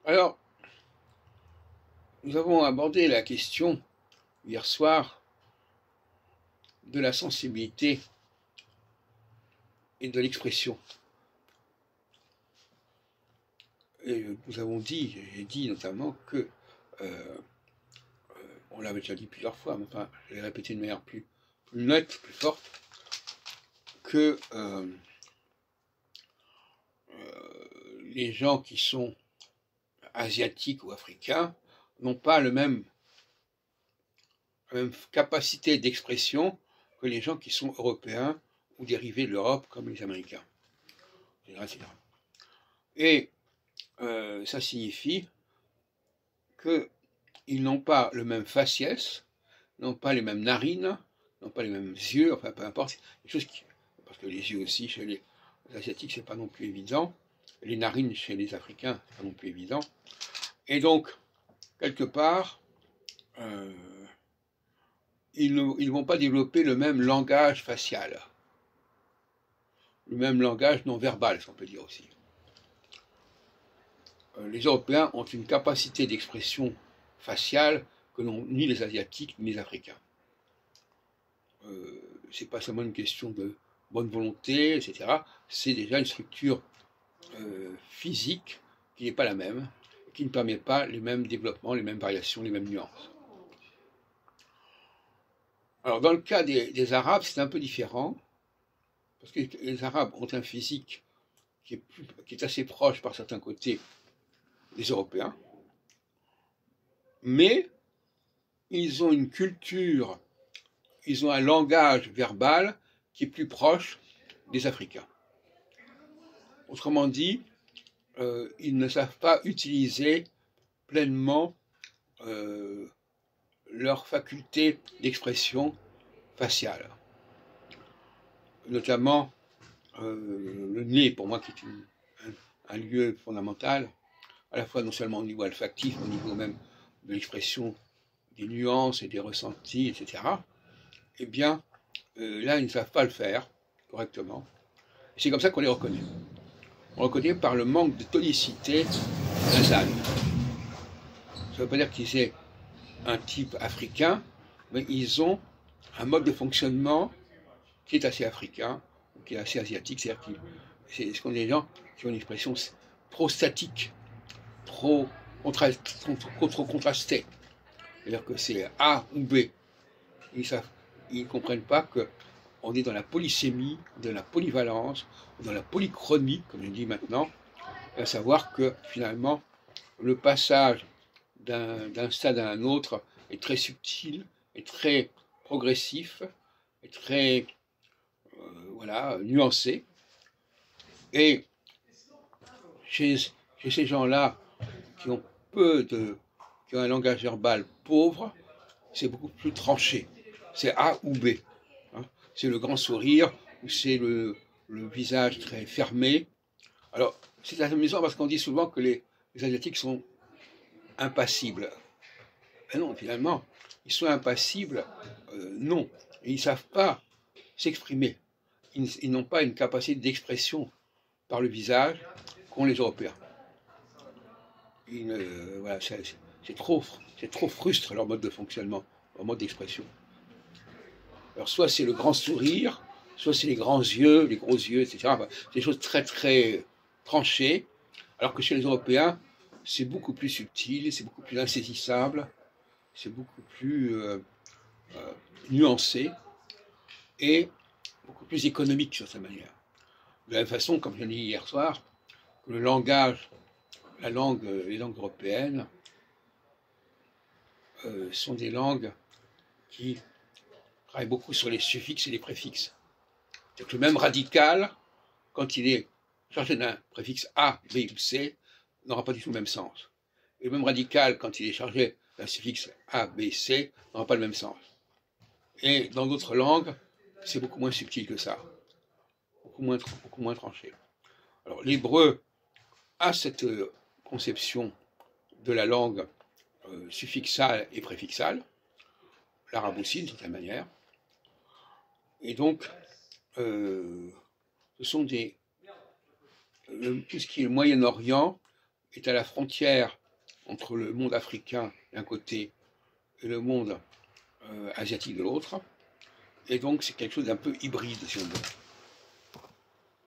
Alors, nous avons abordé la question hier soir de la sensibilité et de l'expression. Et nous avons dit, j'ai dit notamment que, on l'avait déjà dit plusieurs fois, mais enfin, je l'ai répété de manière plus nette, plus forte, que les gens qui sont asiatiques ou africains n'ont pas la même capacité d'expression que les gens qui sont européens ou dérivés de l'Europe, comme les Américains, etc. Et ça signifie qu'ils n'ont pas le même faciès, n'ont pas les mêmes narines, n'ont pas les mêmes yeux, enfin peu importe, parce que les yeux aussi chez les Asiatiques c'est pas non plus évident, les narines chez les Africains c'est pas non plus évident, et donc quelque part ils ne vont pas développer le même langage facial, le même langage non verbal, si on peut dire aussi. Les Européens ont une capacité d'expression faciale que n'ont ni les Asiatiques ni les Africains. C'est pas seulement une question de bonne volonté, etc. C'est déjà une structure physique qui n'est pas la même, qui ne permet pas les mêmes développements, les mêmes variations, les mêmes nuances. Alors dans le cas des Arabes, c'est un peu différent, parce que les Arabes ont un physique qui est assez proche par certains côtés des Européens, mais ils ont une culture, ils ont un langage verbal qui est plus proche des Africains. Autrement dit, ils ne savent pas utiliser pleinement leur faculté d'expression faciale. Notamment le nez, pour moi, qui est un lieu fondamental, à la fois non seulement au niveau olfactif, mais au niveau même de l'expression des nuances et des ressentis, etc. Eh bien, là, ils ne savent pas le faire correctement. Et c'est comme ça qu'on les reconnaît. On reconnaît par le manque de tonicité nasale. Ça ne veut pas dire qu'ils aient un type africain, mais ils ont un mode de fonctionnement qui est assez africain, qui est assez asiatique, c'est-à-dire que ce qu'on des gens qui ont une expression prostatique, trop contrastée. C'est-à-dire que c'est A ou B. Ils ne comprennent pas qu'on est dans la polysémie, dans la polyvalence, dans la polychronie, comme je dis maintenant, à savoir que finalement, le passage d'un stade à un autre est très subtil, est très progressif, est très nuancé. Et chez ces gens-là qui ont qui ont un langage verbal pauvre, c'est beaucoup plus tranché. C'est A ou B. C'est le grand sourire, ou c'est le visage très fermé. Alors, c'est amusant parce qu'on dit souvent que les Asiatiques sont impassibles. Mais non, finalement, ils sont impassibles, non. Et ils ne savent pas s'exprimer. Ils n'ont pas une capacité d'expression par le visage qu'ont les Européens. Voilà, c'est trop frustre leur mode de fonctionnement, leur mode d'expression. Alors soit c'est le grand sourire, soit c'est les grands yeux, les gros yeux, etc. Enfin, c'est des choses très très tranchées, alors que chez les Européens, c'est beaucoup plus subtil, c'est beaucoup plus insaisissable, c'est beaucoup plus nuancé et beaucoup plus économique sur sa manière. De la même façon, comme je l'ai dit hier soir, que le langage, les langues européennes sont des langues qui travaillent beaucoup sur les suffixes et les préfixes. C'est-à-dire que le même radical, quand il est chargé d'un préfixe A, B ou C, n'aura pas du tout le même sens. Et le même radical, quand il est chargé d'un suffixe A, B, C, n'aura pas le même sens. Et dans d'autres langues, c'est beaucoup moins subtil que ça, beaucoup moins tranché. Alors l'hébreu a cette conception de la langue suffixale et préfixale, l'arabe aussi d'une certaine manière, et donc ce sont tout ce qui est le Moyen-Orient est à la frontière entre le monde africain d'un côté et le monde asiatique de l'autre. Et donc c'est quelque chose d'un peu hybride, si on veut.